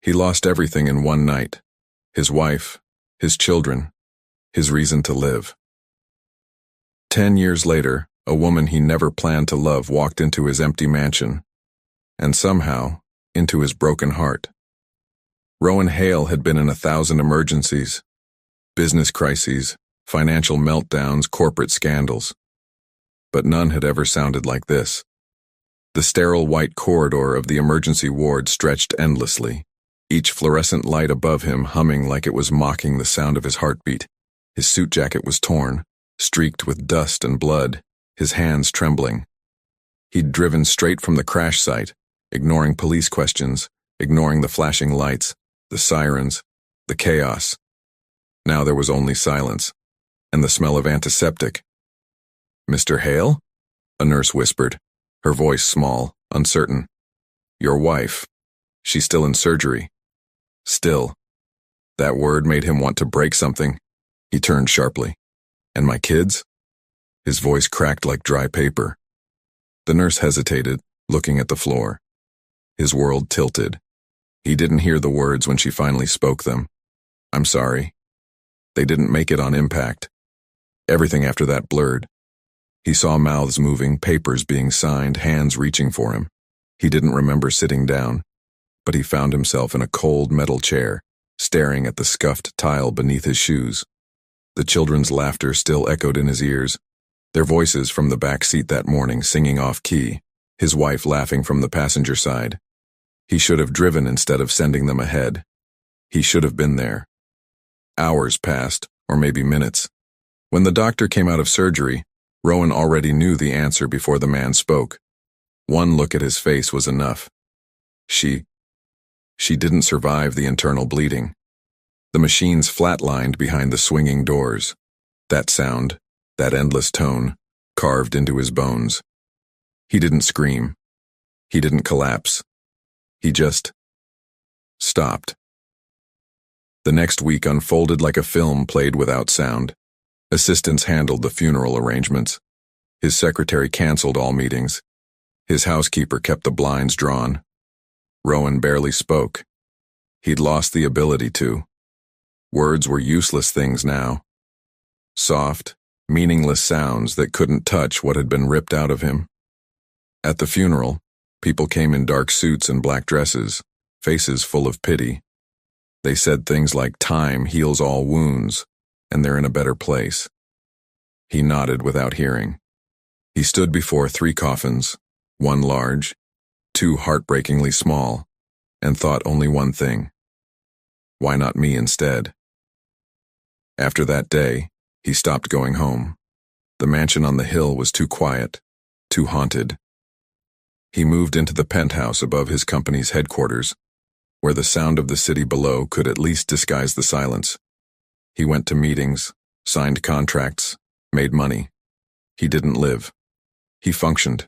He lost everything in one night. His wife, his children, his reason to live. 10 years later, a woman he never planned to love walked into his empty mansion, and somehow, into his broken heart. Rowan Hale had been in 1,000 emergencies, business crises, financial meltdowns, corporate scandals. But none had ever sounded like this. The sterile white corridor of the emergency ward stretched endlessly, each fluorescent light above him humming like it was mocking the sound of his heartbeat. His suit jacket was torn, streaked with dust and blood, his hands trembling. He'd driven straight from the crash site, ignoring police questions, ignoring the flashing lights, the sirens, the chaos. Now there was only silence, and the smell of antiseptic. "Mr. Hale?" a nurse whispered, her voice small, uncertain. "Your wife. She's still in surgery." Still. That word made him want to break something. He turned sharply. "And my kids?" His voice cracked like dry paper. The nurse hesitated, looking at the floor. His world tilted. He didn't hear the words when she finally spoke them. "I'm sorry." They didn't make it on impact. Everything after that blurred. He saw mouths moving, papers being signed, hands reaching for him. He didn't remember sitting down, but he found himself in a cold metal chair, staring at the scuffed tile beneath his shoes. The children's laughter still echoed in his ears, their voices from the back seat that morning singing off-key, his wife laughing from the passenger side. He should have driven instead of sending them ahead. He should have been there. Hours passed, or maybe minutes. When the doctor came out of surgery, Rowan already knew the answer before the man spoke. One look at his face was enough. She didn't survive the internal bleeding. The machines flatlined behind the swinging doors. That sound, that endless tone, carved into his bones. He didn't scream. He didn't collapse. He just stopped. The next week unfolded like a film played without sound. Assistants handled the funeral arrangements. His secretary canceled all meetings. His housekeeper kept the blinds drawn. Rowan barely spoke. He'd lost the ability to. Words were useless things now. Soft, meaningless sounds that couldn't touch what had been ripped out of him. At the funeral, people came in dark suits and black dresses, faces full of pity. They said things like time heals all wounds, and they're in a better place. He nodded without hearing. He stood before 3 coffins, one large, 2 heartbreakingly small, and thought only one thing. Why not me instead? After that day, he stopped going home. The mansion on the hill was too quiet, too haunted. He moved into the penthouse above his company's headquarters, where the sound of the city below could at least disguise the silence. He went to meetings, signed contracts, made money. He didn't live. He functioned.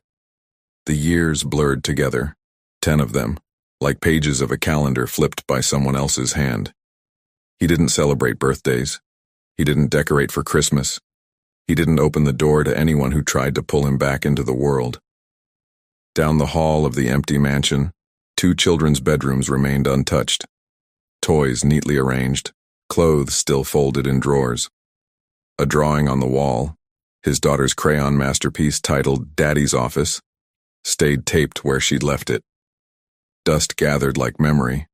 The years blurred together, 10 of them, like pages of a calendar flipped by someone else's hand. He didn't celebrate birthdays. He didn't decorate for Christmas. He didn't open the door to anyone who tried to pull him back into the world. Down the hall of the empty mansion, 2 children's bedrooms remained untouched. Toys neatly arranged, clothes still folded in drawers. A drawing on the wall, his daughter's crayon masterpiece titled Daddy's Office, stayed taped where she'd left it. Dust gathered like memory.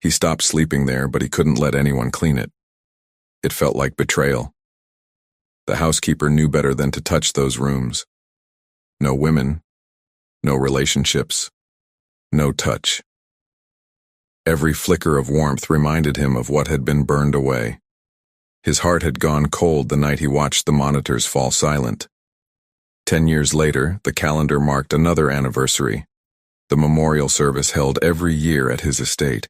He stopped sleeping there, but he couldn't let anyone clean it. It felt like betrayal. The housekeeper knew better than to touch those rooms. No women, no relationships, no touch. Every flicker of warmth reminded him of what had been burned away. His heart had gone cold the night he watched the monitors fall silent. 10 years later, the calendar marked another anniversary, the memorial service held every year at his estate.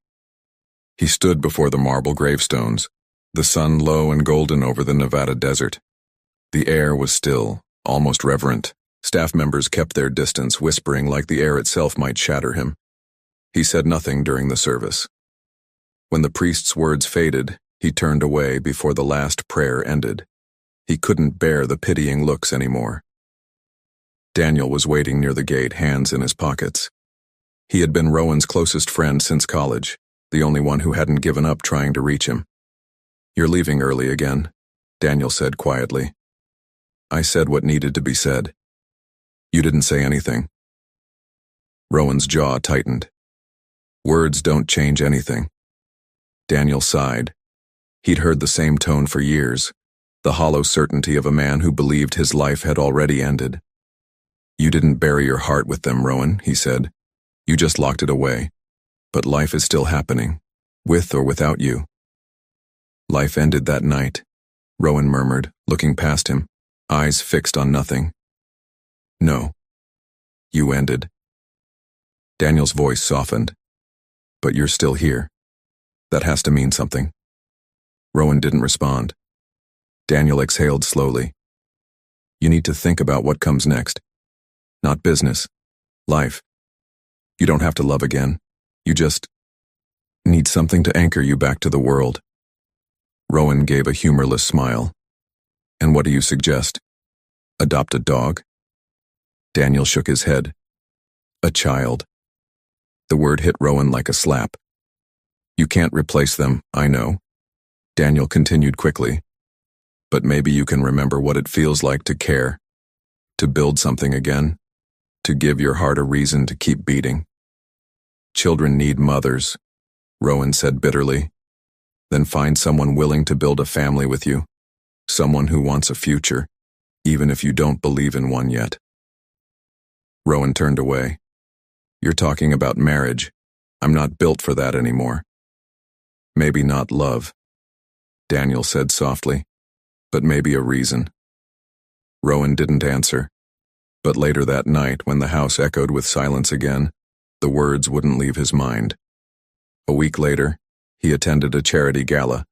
He stood before the marble gravestones, the sun low and golden over the Nevada desert. The air was still, almost reverent. Staff members kept their distance, whispering like the air itself might shatter him. He said nothing during the service. When the priest's words faded, he turned away before the last prayer ended. He couldn't bear the pitying looks anymore. Daniel was waiting near the gate, hands in his pockets. He had been Rowan's closest friend since college. the only one who hadn't given up trying to reach him. "You're leaving early again," Daniel said quietly. "I said what needed to be said. You didn't say anything." Rowan's jaw tightened. Words don't change anything. Daniel sighed. He'd heard the same tone for years, the hollow certainty of a man who believed his life had already ended. "You didn't bury your heart with them, Rowan," he said. "You just locked it away. But life is still happening, with or without you." "Life ended that night," Rowan murmured, looking past him, eyes fixed on nothing. "No. You ended." Daniel's voice softened. "But you're still here. That has to mean something." Rowan didn't respond. Daniel exhaled slowly. "You need to think about what comes next. Not business. Life. You don't have to love again. You just need something to anchor you back to the world." Rowan gave a humorless smile. "And what do you suggest? Adopt a dog?" Daniel shook his head. "A child." The word hit Rowan like a slap. "You can't replace them, I know," Daniel continued quickly. "But maybe you can remember what it feels like to care, to build something again, to give your heart a reason to keep beating." "Children need mothers," Rowan said bitterly. "Then find someone willing to build a family with you, someone who wants a future, even if you don't believe in one yet." Rowan turned away. "You're talking about marriage. I'm not built for that anymore." "Maybe not love," Daniel said softly, "but maybe a reason." Rowan didn't answer, but later that night when the house echoed with silence again, the words wouldn't leave his mind. A week later, he attended a charity gala,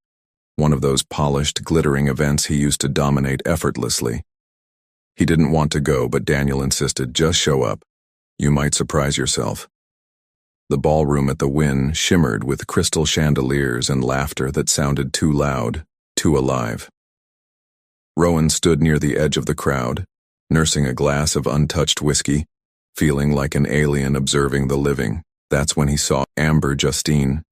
one of those polished, glittering events he used to dominate effortlessly. He didn't want to go, but Daniel insisted, "Just show up. You might surprise yourself." The ballroom at the Wynn shimmered with crystal chandeliers and laughter that sounded too loud, too alive. Rowan stood near the edge of the crowd, nursing a glass of untouched whiskey, feeling like an alien observing the living. That's when he saw Amber Justine.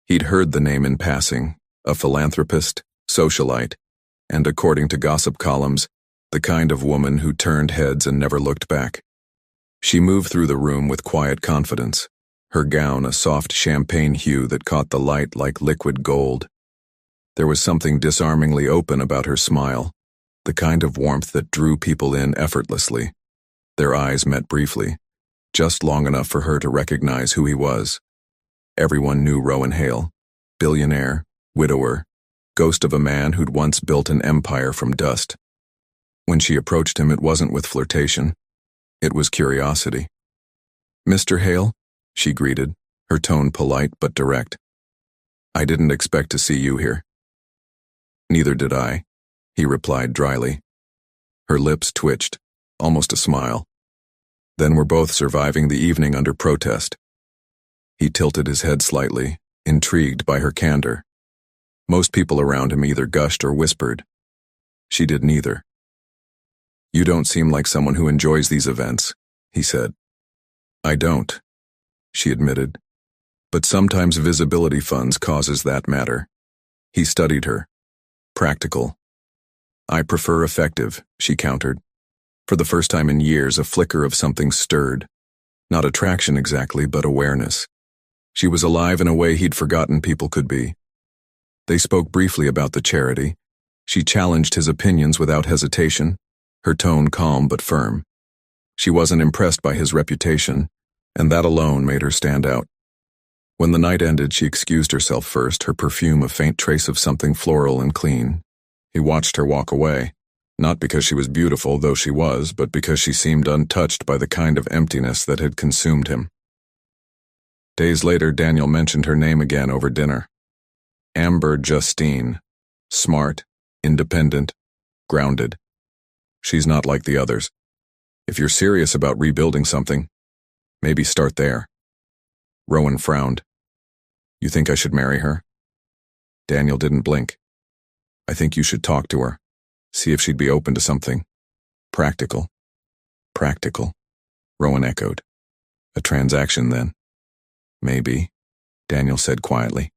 He'd heard the name in passing, a philanthropist, socialite, and according to gossip columns, the kind of woman who turned heads and never looked back. She moved through the room with quiet confidence, her gown a soft champagne hue that caught the light like liquid gold. There was something disarmingly open about her smile, the kind of warmth that drew people in effortlessly. Their eyes met briefly, just long enough for her to recognize who he was. Everyone knew Rowan Hale, billionaire, widower, ghost of a man who'd once built an empire from dust. When she approached him, it wasn't with flirtation. It was curiosity. "Mr. Hale?" she greeted, her tone polite but direct. "I didn't expect to see you here." "Neither did I," he replied dryly. Her lips twitched, almost a smile. "Then we're both surviving the evening under protest." He tilted his head slightly, intrigued by her candor. Most people around him either gushed or whispered. She did neither. "You don't seem like someone who enjoys these events," he said. "I don't," she admitted. "But sometimes visibility funds causes that matter." He studied her. Practical. "I prefer effective," she countered. For the first time in years, a flicker of something stirred. Not attraction exactly, but awareness. She was alive in a way he'd forgotten people could be. They spoke briefly about the charity. She challenged his opinions without hesitation, her tone calm but firm. She wasn't impressed by his reputation, and that alone made her stand out. When the night ended, she excused herself first, her perfume a faint trace of something floral and clean. He watched her walk away, not because she was beautiful, though she was, but because she seemed untouched by the kind of emptiness that had consumed him. Days later, Daniel mentioned her name again over dinner. Amber Justine. Smart, independent, grounded. She's not like the others. If you're serious about rebuilding something, maybe start there. Rowan frowned. "You think I should marry her?" Daniel didn't blink. "I think you should talk to her. See if she'd be open to something. Practical." "Practical," Rowan echoed. "A transaction then?" "Maybe." Daniel said quietly.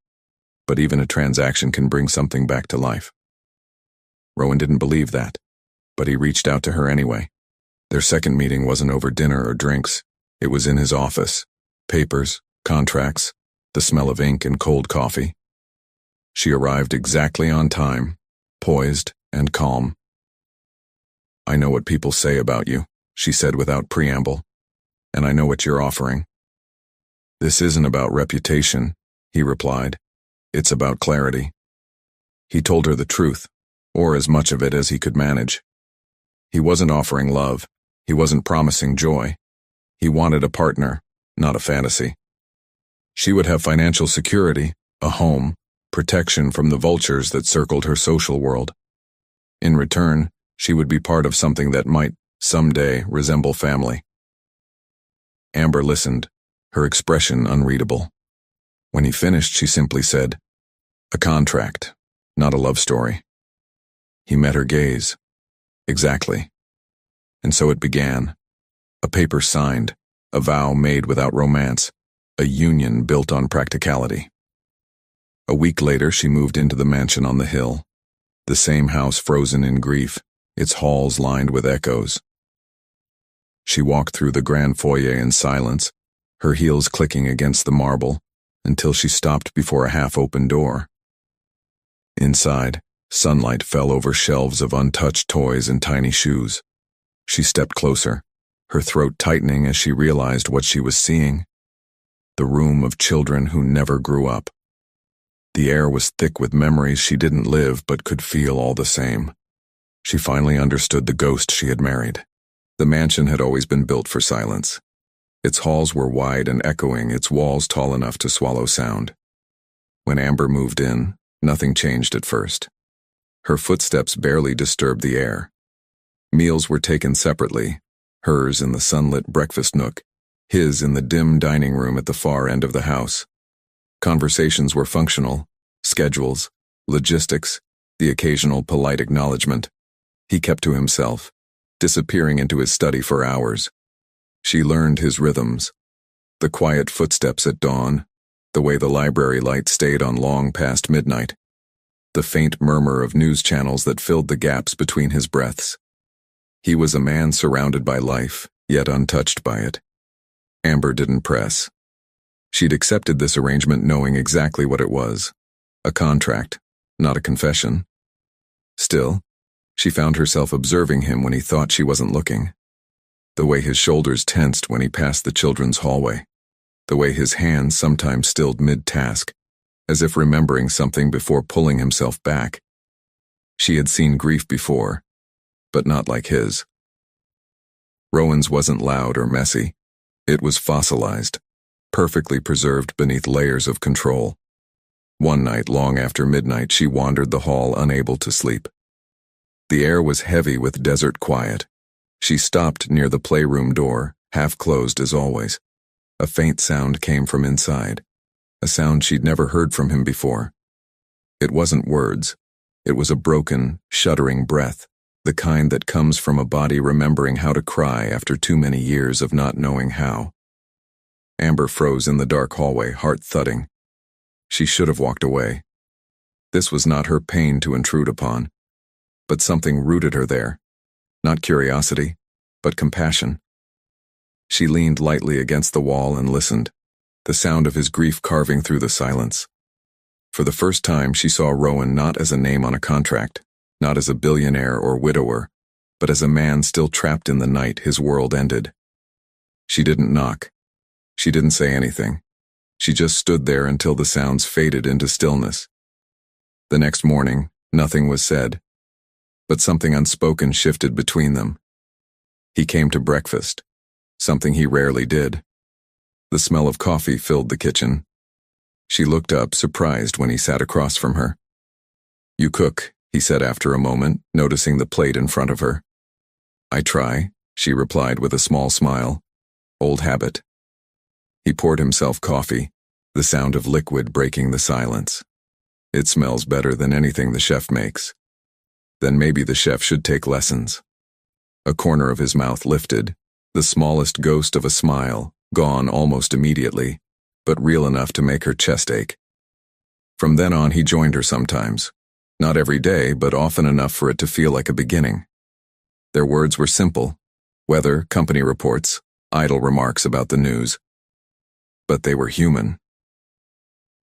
But even a transaction can bring something back to life. Rowan didn't believe that, but he reached out to her anyway. Their second meeting wasn't over dinner or drinks. It was in his office. Papers, contracts, the smell of ink and cold coffee. She arrived exactly on time, poised and calm. "I know what people say about you," she said without preamble, "and I know what you're offering." "This isn't about reputation," he replied. "It's about clarity." He told her the truth, or as much of it as he could manage. He wasn't offering love. He wasn't promising joy. He wanted a partner, not a fantasy. She would have financial security, a home, protection from the vultures that circled her social world. In return, she would be part of something that might, someday, resemble family. Amber listened, her expression unreadable. When he finished, she simply said, "A contract, not a love story." He met her gaze. Exactly. And so it began. A paper signed, a vow made without romance, a union built on practicality. A week later, she moved into the mansion on the hill, the same house frozen in grief, its halls lined with echoes. She walked through the grand foyer in silence, her heels clicking against the marble, until she stopped before a half-open door. Inside, sunlight fell over shelves of untouched toys and tiny shoes. She stepped closer, her throat tightening as she realized what she was seeing. The room of children who never grew up. The air was thick with memories she didn't live but could feel all the same. She finally understood the ghost she had married. The mansion had always been built for silence. Its halls were wide and echoing, its walls tall enough to swallow sound. When Amber moved in, nothing changed at first. Her footsteps barely disturbed the air. Meals were taken separately, hers in the sunlit breakfast nook, his in the dim dining room at the far end of the house. Conversations were functional, schedules, logistics, the occasional polite acknowledgement. He kept to himself, disappearing into his study for hours. She learned his rhythms, the quiet footsteps at dawn, the way the library light stayed on long past midnight, the faint murmur of news channels that filled the gaps between his breaths. He was a man surrounded by life, yet untouched by it. Amber didn't press. She'd accepted this arrangement knowing exactly what it was, a contract, not a confession. Still, she found herself observing him when he thought she wasn't looking. The way his shoulders tensed when he passed the children's hallway. The way his hands sometimes stilled mid-task, as if remembering something before pulling himself back. She had seen grief before, but not like his. Rowan's wasn't loud or messy. It was fossilized, perfectly preserved beneath layers of control. One night, long after midnight, she wandered the hall unable to sleep. The air was heavy with desert quiet. She stopped near the playroom door, half closed as always. A faint sound came from inside, a sound she'd never heard from him before. It wasn't words. It was a broken, shuddering breath, the kind that comes from a body remembering how to cry after too many years of not knowing how. Amber froze in the dark hallway, heart thudding. She should have walked away. This was not her pain to intrude upon, but something rooted her there. Not curiosity, but compassion. She leaned lightly against the wall and listened, the sound of his grief carving through the silence. For the first time, she saw Rowan not as a name on a contract, not as a billionaire or widower, but as a man still trapped in the night his world ended. She didn't knock. She didn't say anything. She just stood there until the sounds faded into stillness. The next morning, nothing was said, but something unspoken shifted between them. He came to breakfast, something he rarely did. The smell of coffee filled the kitchen. She looked up, surprised when he sat across from her. "You cook," he said after a moment, noticing the plate in front of her. "I try," she replied with a small smile. "Old habit." He poured himself coffee, the sound of liquid breaking the silence. "It smells better than anything the chef makes." Then maybe the chef should take lessons. A corner of his mouth lifted, the smallest ghost of a smile, gone almost immediately. but real enough to make her chest ache. From then on, he joined her sometimes. Not every day, but often enough for it to feel like a beginning. Their words were simple: weather, company reports, idle remarks about the news. But they were human.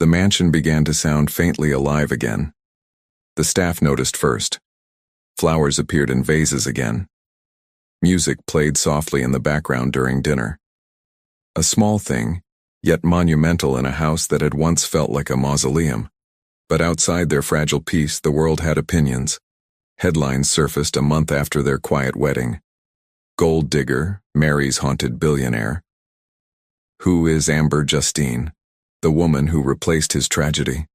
The mansion began to sound faintly alive again. The staff noticed first. Flowers appeared in vases again. Music played softly in the background during dinner. A small thing, yet monumental in a house that had once felt like a mausoleum. But outside their fragile peace, the world had opinions. Headlines surfaced a month after their quiet wedding. Gold digger, Mary's haunted billionaire. Who is Amber Justine, the woman who replaced his tragedy?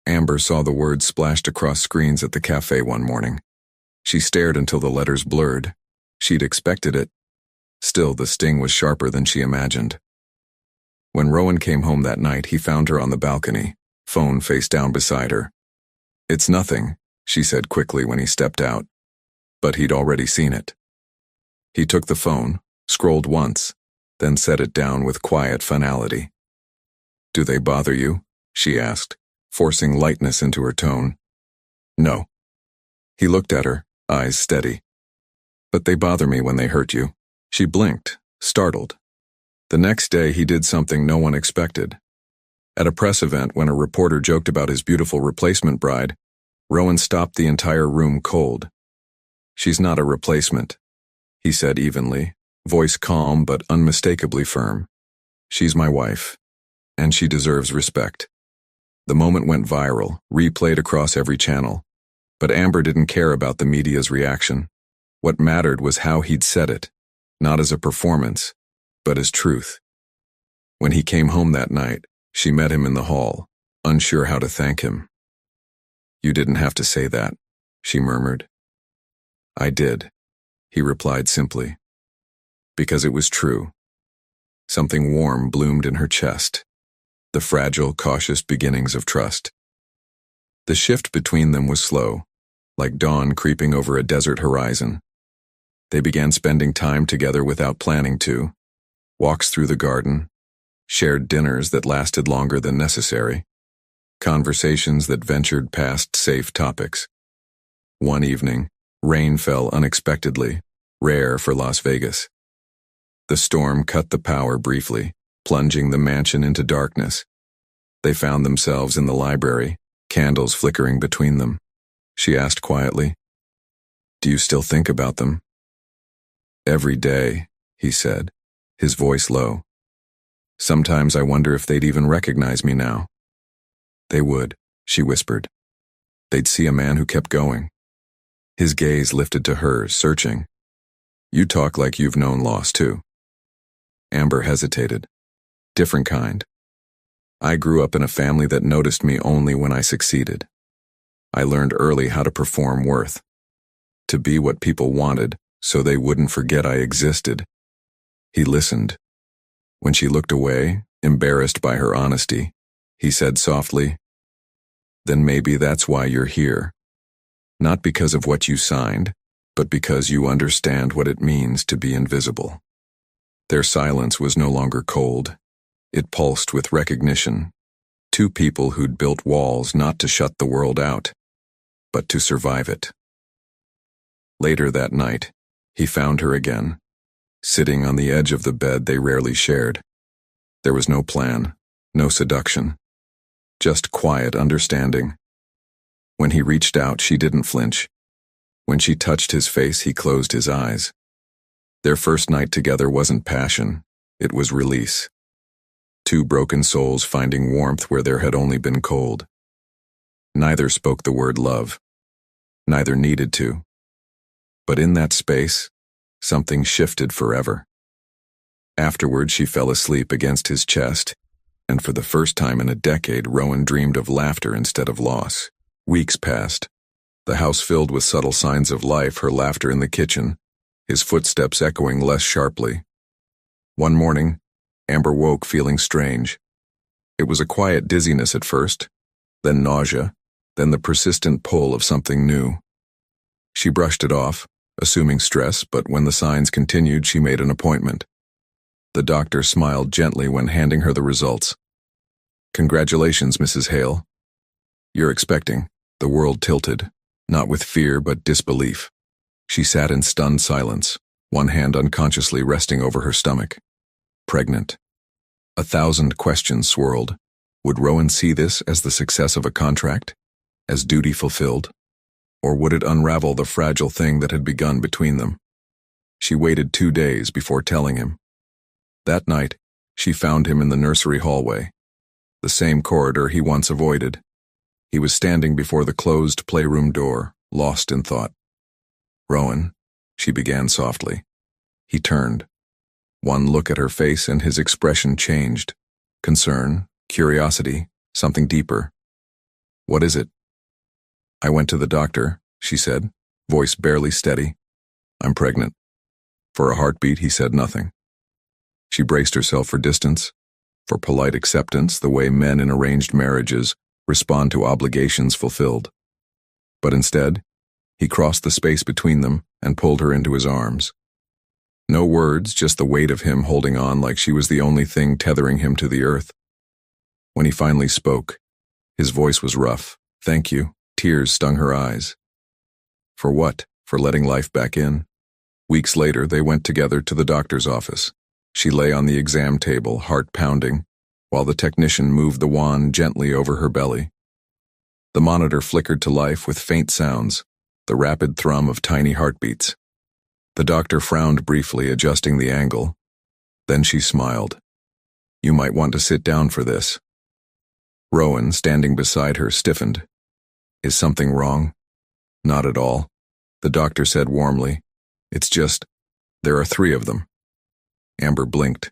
Amber saw the words splashed across screens at the cafe one morning. She stared until the letters blurred. She'd expected it. Still, the sting was sharper than she imagined. When Rowan came home that night, he found her on the balcony, phone face down beside her. "It's nothing," she said quickly when he stepped out. But he'd already seen it. He took the phone, scrolled once, then set it down with quiet finality. "Do they bother you?" she asked, forcing lightness into her tone. "No." He looked at her, eyes steady. "But they bother me when they hurt you." She blinked, startled. The next day he did something no one expected. At a press event, when a reporter joked about his beautiful replacement bride, Rowan stopped the entire room cold. "She's not a replacement," he said evenly, voice calm but unmistakably firm. "She's my wife, and she deserves respect." The moment went viral, replayed across every channel. But Amber didn't care about the media's reaction. What mattered was how he'd said it, not as a performance, but as truth. When he came home that night, she met him in the hall, unsure how to thank him. "You didn't have to say that," she murmured. "I did," he replied simply. Because it was true. Something warm bloomed in her chest, the fragile, cautious beginnings of trust. The shift between them was slow, like dawn creeping over a desert horizon. They began spending time together without planning to. Walks through the garden, shared dinners that lasted longer than necessary, conversations that ventured past safe topics. One evening, rain fell unexpectedly, rare for Las Vegas. The storm cut the power briefly, plunging the mansion into darkness. They found themselves in the library, candles flickering between them. She asked quietly, "Do you still think about them?" "Every day," he said, his voice low. "Sometimes I wonder if they'd even recognize me now." "They would," she whispered. "They'd see a man who kept going." His gaze lifted to hers, searching. "You talk like you've known loss too." Amber hesitated. "Different kind. I grew up in a family that noticed me only when I succeeded. I learned early how to perform worth, to be what people wanted so they wouldn't forget I existed." He listened. When she looked away, embarrassed by her honesty, he said softly, "Then maybe that's why you're here. Not because of what you signed, but because you understand what it means to be invisible." Their silence was no longer cold. It pulsed with recognition. Two people who'd built walls not to shut the world out, but to survive it. Later that night, he found her again, sitting on the edge of the bed they rarely shared. There was no plan, no seduction, just quiet understanding. When he reached out, she didn't flinch. When she touched his face, he closed his eyes. Their first night together wasn't passion, it was release. Two broken souls finding warmth where there had only been cold. Neither spoke the word love. Neither needed to. But in that space, something shifted forever. Afterward, she fell asleep against his chest, and for the first time in a decade, Rowan dreamed of laughter instead of loss. Weeks passed, the house filled with subtle signs of life, her laughter in the kitchen, his footsteps echoing less sharply. One morning, Amber woke feeling strange. It was a quiet dizziness at first, then nausea, then the persistent pull of something new. She brushed it off, assuming stress, but when the signs continued, she made an appointment. The doctor smiled gently when handing her the results. "Congratulations, Mrs. Hale. You're expecting." The world tilted, not with fear but disbelief. She sat in stunned silence, one hand unconsciously resting over her stomach. Pregnant. 1,000 questions swirled. Would Rowan see this as the success of a contract? As duty fulfilled? Or would it unravel the fragile thing that had begun between them? She waited 2 days before telling him. That night, she found him in the nursery hallway, the same corridor he once avoided. He was standing before the closed playroom door, lost in thought. "Rowan," she began softly. He turned. One look at her face and his expression changed. Concern, curiosity, something deeper. "What is it?" "I went to the doctor," she said, voice barely steady. "I'm pregnant." For a heartbeat, he said nothing. She braced herself for distance, for polite acceptance, the way men in arranged marriages respond to obligations fulfilled. But instead, he crossed the space between them and pulled her into his arms. No words, just the weight of him holding on like she was the only thing tethering him to the earth. When he finally spoke, his voice was rough. "Thank you." Tears stung her eyes. For what? For letting life back in? Weeks later, they went together to the doctor's office. She lay on the exam table, heart pounding, while the technician moved the wand gently over her belly. The monitor flickered to life with faint sounds, the rapid thrum of tiny heartbeats. The doctor frowned briefly, adjusting the angle. Then she smiled. "You might want to sit down for this." Rowan, standing beside her, stiffened. "Is something wrong?" "Not at all," the doctor said warmly. "It's just, there are 3 of them." Amber blinked.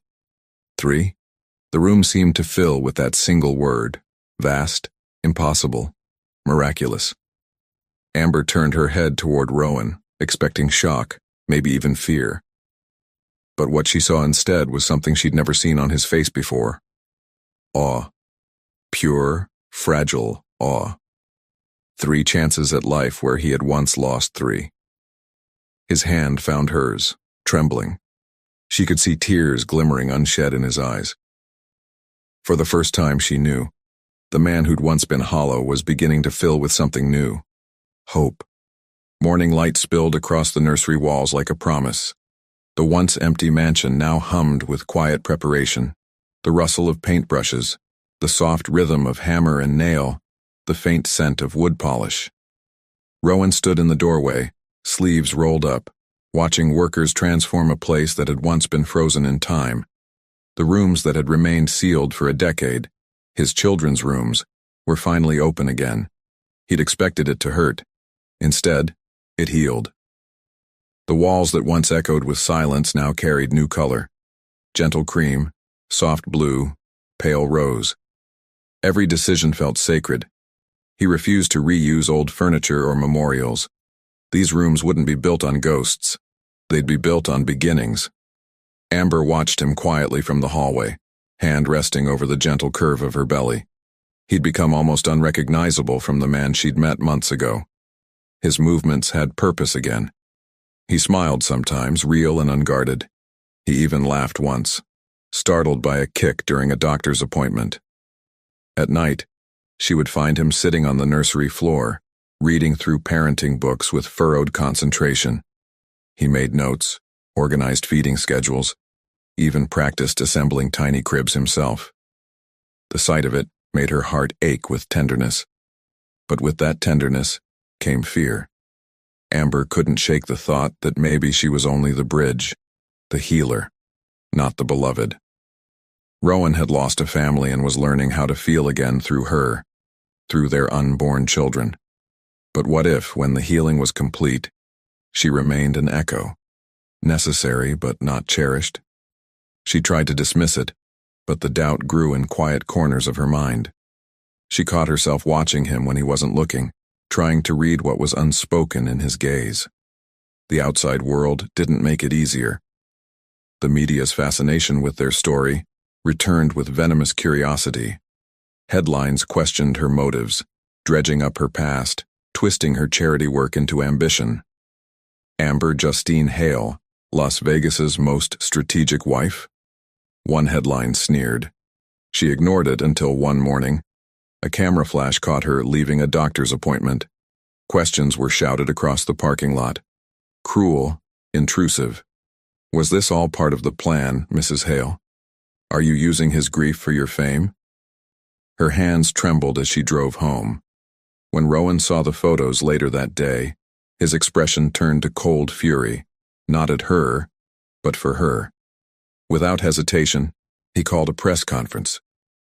3? The room seemed to fill with that single word. Vast, impossible, miraculous. Amber turned her head toward Rowan, expecting shock, maybe even fear. But what she saw instead was something she'd never seen on his face before. Awe. Pure, fragile awe. 3 chances at life where he had once lost 3. His hand found hers, trembling. She could see tears glimmering unshed in his eyes. For the first time she knew, the man who'd once been hollow was beginning to fill with something new. Hope. Morning light spilled across the nursery walls like a promise. The once empty mansion now hummed with quiet preparation, the rustle of paintbrushes, the soft rhythm of hammer and nail, the faint scent of wood polish. Rowan stood in the doorway, sleeves rolled up, watching workers transform a place that had once been frozen in time. The rooms that had remained sealed for a decade, his children's rooms, were finally open again. He'd expected it to hurt. Instead, it healed. The walls that once echoed with silence now carried new color. Gentle cream, soft blue, pale rose. Every decision felt sacred. He refused to reuse old furniture or memorials. These rooms wouldn't be built on ghosts. They'd be built on beginnings. Amber watched him quietly from the hallway, hand resting over the gentle curve of her belly. He'd become almost unrecognizable from the man she'd met months ago. His movements had purpose again. He smiled sometimes, real and unguarded. He even laughed once, startled by a kick during a doctor's appointment. At night, she would find him sitting on the nursery floor, reading through parenting books with furrowed concentration. He made notes, organized feeding schedules, even practiced assembling tiny cribs himself. The sight of it made her heart ache with tenderness. But with that tenderness came fear. Amber couldn't shake the thought that maybe she was only the bridge, the healer, not the beloved. Rowan had lost a family and was learning how to feel again through her, through their unborn children. But what if, when the healing was complete, she remained an echo, necessary but not cherished? She tried to dismiss it, but the doubt grew in quiet corners of her mind. She caught herself watching him when he wasn't looking, trying to read what was unspoken in his gaze. The outside world didn't make it easier. The media's fascination with their story returned with venomous curiosity. Headlines questioned her motives, dredging up her past, twisting her charity work into ambition. Amber Justine Hale, Las Vegas's most strategic wife? One headline sneered. She ignored it until one morning, a camera flash caught her leaving a doctor's appointment. Questions were shouted across the parking lot. Cruel, intrusive. Was this all part of the plan, Mrs. Hale? Are you using his grief for your fame? Her hands trembled as she drove home. When Rowan saw the photos later that day, his expression turned to cold fury, not at her, but for her. Without hesitation, he called a press conference.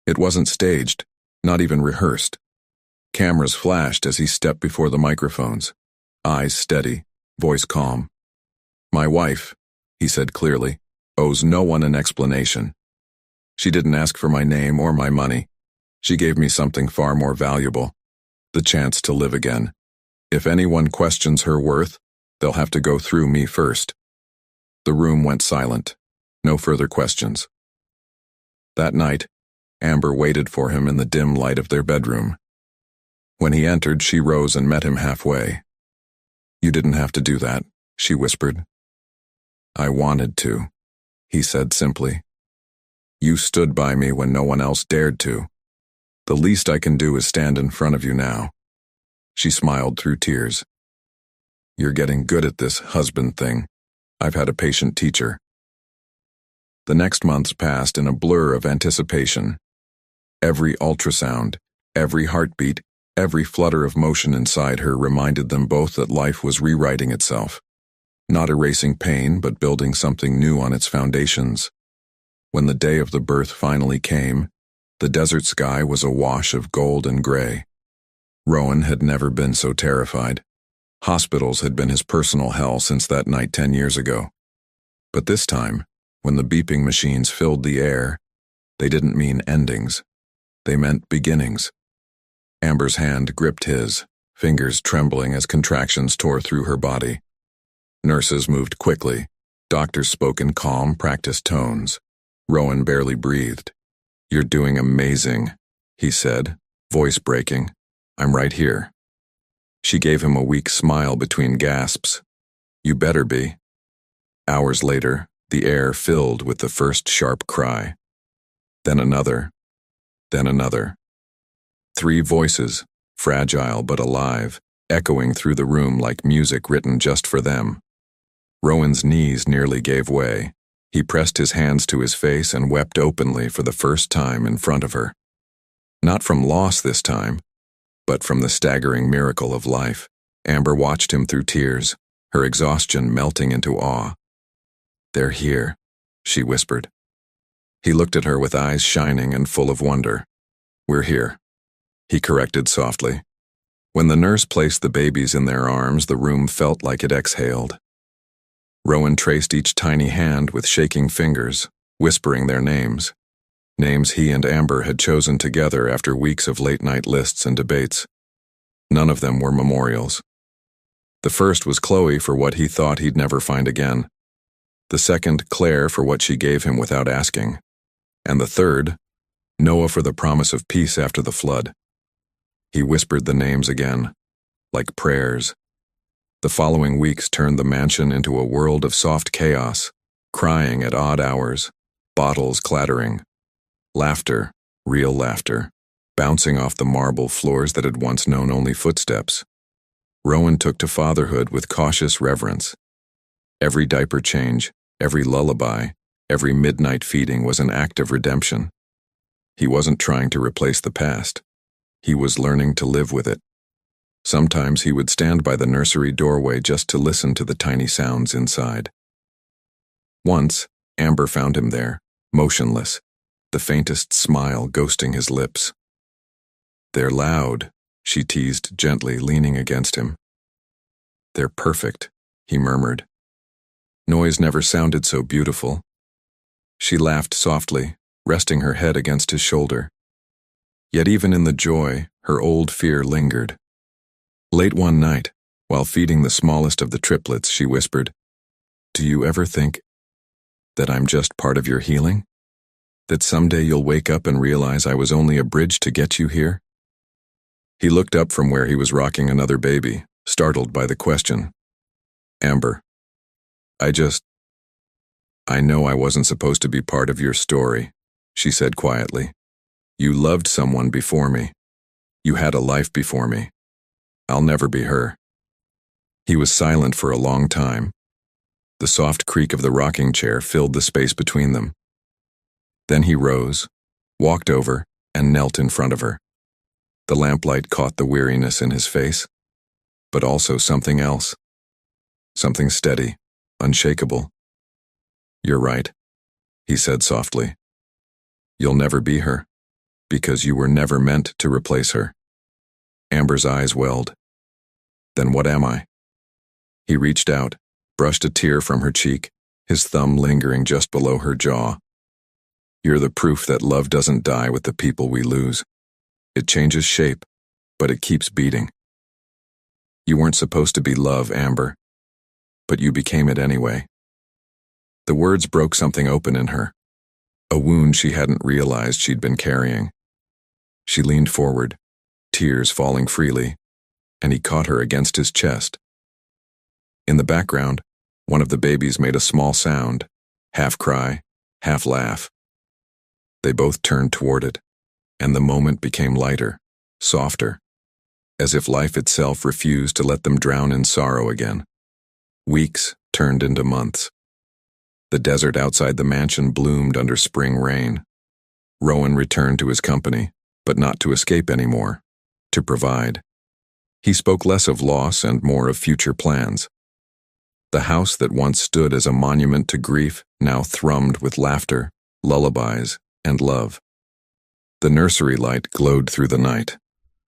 It wasn't staged, not even rehearsed. Cameras flashed as he stepped before the microphones, eyes steady, voice calm. My wife, he said clearly, owes no one an explanation. She didn't ask for my name or my money. She gave me something far more valuable, the chance to live again. If anyone questions her worth, they'll have to go through me first. The room went silent. No further questions. That night, Amber waited for him in the dim light of their bedroom. When he entered, she rose and met him halfway. You didn't have to do that, she whispered. I wanted to, he said simply. You stood by me when no one else dared to. The least I can do is stand in front of you now. She smiled through tears. You're getting good at this husband thing. I've had a patient teacher. The next months passed in a blur of anticipation. Every ultrasound, every heartbeat, every flutter of motion inside her reminded them both that life was rewriting itself. Not erasing pain, but building something new on its foundations. When the day of the birth finally came, the desert sky was awash of gold and gray. Rowan had never been so terrified. Hospitals had been his personal hell since that night 10 years ago. But this time, when the beeping machines filled the air, they didn't mean endings. They meant beginnings. Amber's hand gripped his, fingers trembling as contractions tore through her body. Nurses moved quickly. Doctors spoke in calm, practiced tones. Rowan barely breathed. You're doing amazing, he said, voice breaking. I'm right here. She gave him a weak smile between gasps. You better be. Hours later, the air filled with the first sharp cry. Then another. Then another. 3 voices, fragile but alive, echoing through the room like music written just for them. Rowan's knees nearly gave way. He pressed his hands to his face and wept openly for the first time in front of her. Not from loss this time, but from the staggering miracle of life. Amber watched him through tears, her exhaustion melting into awe. They're here, she whispered. He looked at her with eyes shining and full of wonder. We're here, he corrected softly. When the nurse placed the babies in their arms, the room felt like it exhaled. Rowan traced each tiny hand with shaking fingers, whispering their names. Names he and Amber had chosen together after weeks of late-night lists and debates. None of them were memorials. The first was Chloe for what he thought he'd never find again. The second, Claire, for what she gave him without asking. And the third, Noah, for the promise of peace after the flood. He whispered the names again, like prayers. The following weeks turned the mansion into a world of soft chaos, crying at odd hours, bottles clattering, laughter, real laughter, bouncing off the marble floors that had once known only footsteps. Rowan took to fatherhood with cautious reverence. Every diaper change, every lullaby, every midnight feeding was an act of redemption. He wasn't trying to replace the past. He was learning to live with it. Sometimes he would stand by the nursery doorway just to listen to the tiny sounds inside. Once, Amber found him there, motionless, the faintest smile ghosting his lips. They're loud, she teased gently, leaning against him. They're perfect, he murmured. Noise never sounded so beautiful. She laughed softly, resting her head against his shoulder. Yet even in the joy, her old fear lingered. Late one night, while feeding the smallest of the triplets, she whispered, Do you ever think that I'm just part of your healing? That someday you'll wake up and realize I was only a bridge to get you here? He looked up from where he was rocking another baby, startled by the question. Amber, I just I know I wasn't supposed to be part of your story, she said quietly. You loved someone before me. You had a life before me. I'll never be her. He was silent for a long time. The soft creak of the rocking chair filled the space between them. Then he rose, walked over, and knelt in front of her. The lamplight caught the weariness in his face, but also something else. Something steady, unshakable. You're right, he said softly. You'll never be her, because you were never meant to replace her. Amber's eyes welled. Then what am I? He reached out, brushed a tear from her cheek, his thumb lingering just below her jaw. You're the proof that love doesn't die with the people we lose. It changes shape, but it keeps beating. You weren't supposed to be love, Amber, but you became it anyway. The words broke something open in her, a wound she hadn't realized she'd been carrying. She leaned forward, tears falling freely, and he caught her against his chest. In the background, one of the babies made a small sound, half cry, half laugh. They both turned toward it, and the moment became lighter, softer, as if life itself refused to let them drown in sorrow again. Weeks turned into months. The desert outside the mansion bloomed under spring rain. Rowan returned to his company, but not to escape anymore, to provide. He spoke less of loss and more of future plans. The house that once stood as a monument to grief now thrummed with laughter, lullabies, and love. The nursery light glowed through the night,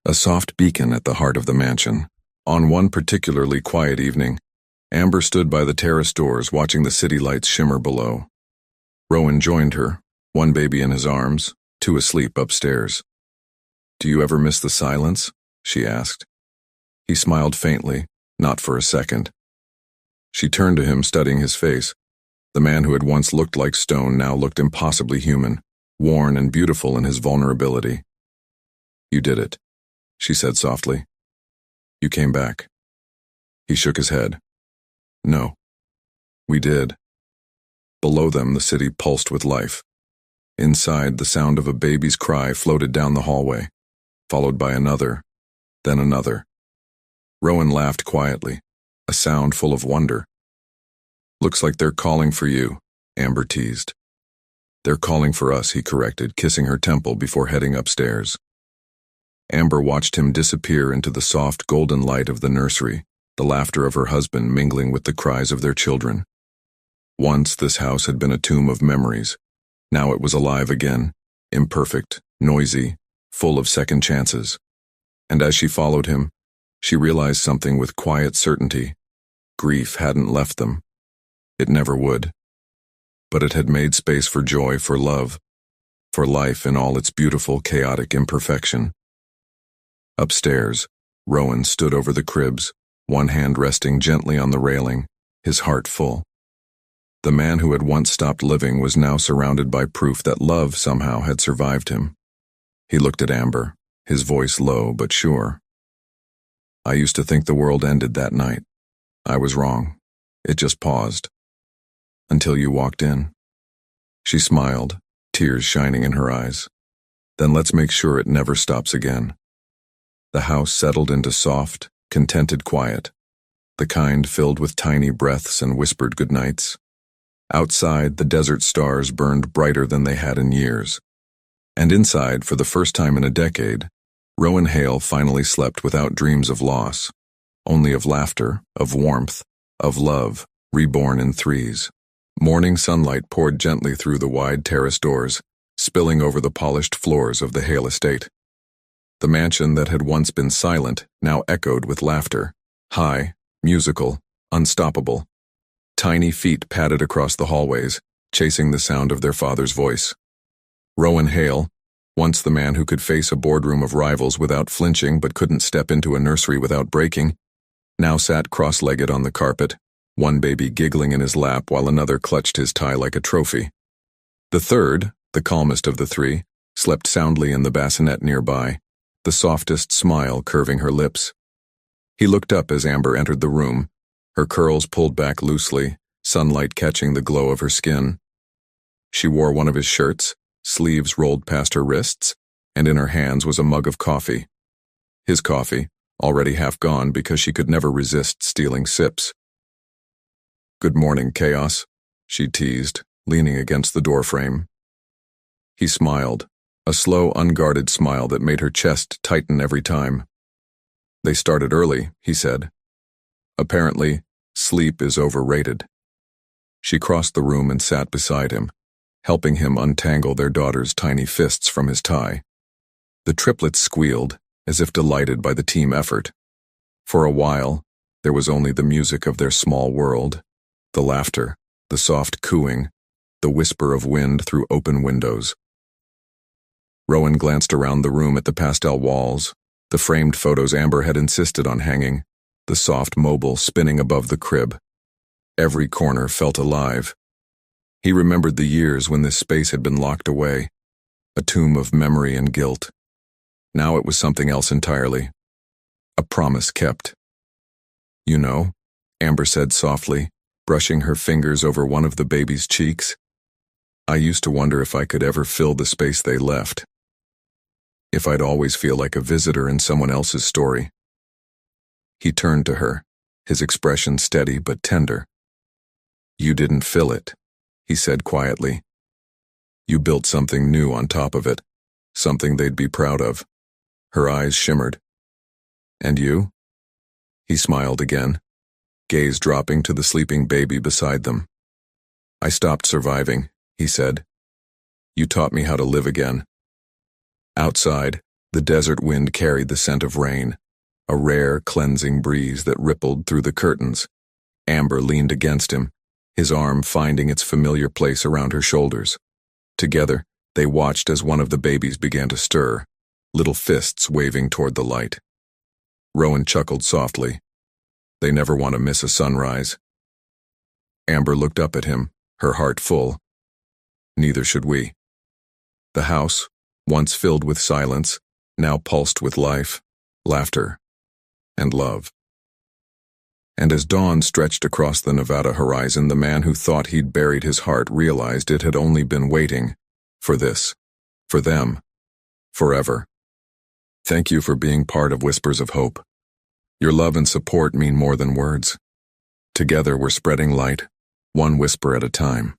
a soft beacon at the heart of the mansion. On one particularly quiet evening, Amber stood by the terrace doors watching the city lights shimmer below. Rowan joined her, one baby in his arms, two asleep upstairs. Do you ever miss the silence? She asked. He smiled faintly, not for a second. She turned to him, studying his face. The man who had once looked like stone now looked impossibly human, worn and beautiful in his vulnerability. You did it, she said softly. You came back. He shook his head. No. We did. Below them, the city pulsed with life. Inside, the sound of a baby's cry floated down the hallway, followed by another, then another. Rowan laughed quietly, a sound full of wonder. Looks like they're calling for you, Amber teased. They're calling for us, he corrected, kissing her temple before heading upstairs. Amber watched him disappear into the soft golden light of the nursery, the laughter of her husband mingling with the cries of their children. Once this house had been a tomb of memories. Now it was alive again, imperfect, noisy, full of second chances. And as she followed him, she realized something with quiet certainty. Grief hadn't left them. It never would. But it had made space for joy, for love, for life in all its beautiful, chaotic imperfection. Upstairs, Rowan stood over the cribs, one hand resting gently on the railing, his heart full. The man who had once stopped living was now surrounded by proof that love somehow had survived him. He looked at Amber, his voice low but sure. I used to think the world ended that night. I was wrong. It just paused. Until you walked in. She smiled, tears shining in her eyes. Then let's make sure it never stops again. The house settled into soft, contented quiet, the kind filled with tiny breaths and whispered goodnights. Outside, the desert stars burned brighter than they had in years. And inside, for the first time in a decade, Rowan Hale finally slept without dreams of loss, only of laughter, of warmth, of love, reborn in threes. Morning sunlight poured gently through the wide terrace doors, spilling over the polished floors of the Hale estate. The mansion that had once been silent now echoed with laughter, high, musical, unstoppable. Tiny feet padded across the hallways, chasing the sound of their father's voice. Rowan Hale, once the man who could face a boardroom of rivals without flinching but couldn't step into a nursery without breaking, now sat cross-legged on the carpet, one baby giggling in his lap while another clutched his tie like a trophy. The third, the calmest of the three, slept soundly in the bassinet nearby, the softest smile curving her lips. He looked up as Amber entered the room, her curls pulled back loosely, sunlight catching the glow of her skin. She wore one of his shirts, sleeves rolled past her wrists, and in her hands was a mug of coffee. His coffee, already half gone because she could never resist stealing sips. "Good morning, Chaos," she teased, leaning against the doorframe. He smiled, a slow, unguarded smile that made her chest tighten every time. "They started early," he said. "Apparently, sleep is overrated." She crossed the room and sat beside him, helping him untangle their daughter's tiny fists from his tie. The triplets squealed, as if delighted by the team effort. For a while, there was only the music of their small world, the laughter, the soft cooing, the whisper of wind through open windows. Rowan glanced around the room at the pastel walls, the framed photos Amber had insisted on hanging, the soft mobile spinning above the crib. Every corner felt alive. He remembered the years when this space had been locked away, a tomb of memory and guilt. Now it was something else entirely. A promise kept. "You know," Amber said softly, brushing her fingers over one of the baby's cheeks, "I used to wonder if I could ever fill the space they left. If I'd always feel like a visitor in someone else's story." He turned to her, his expression steady but tender. "You didn't fill it," he said quietly. "You built something new on top of it, something they'd be proud of." Her eyes shimmered. "And you?" He smiled again, gaze dropping to the sleeping baby beside them. "I stopped surviving," he said. "You taught me how to live again." Outside, the desert wind carried the scent of rain, a rare, cleansing breeze that rippled through the curtains. Amber leaned against him, his arm finding its familiar place around her shoulders. Together, they watched as one of the babies began to stir, little fists waving toward the light. Rowan chuckled softly. "They never want to miss a sunrise." Amber looked up at him, her heart full. "Neither should we." The house, once filled with silence, now pulsed with life, laughter, and love. And as dawn stretched across the Nevada horizon, the man who thought he'd buried his heart realized it had only been waiting for this, for them, forever. Thank you for being part of Whispers of Hope. Your love and support mean more than words. Together we're spreading light, one whisper at a time.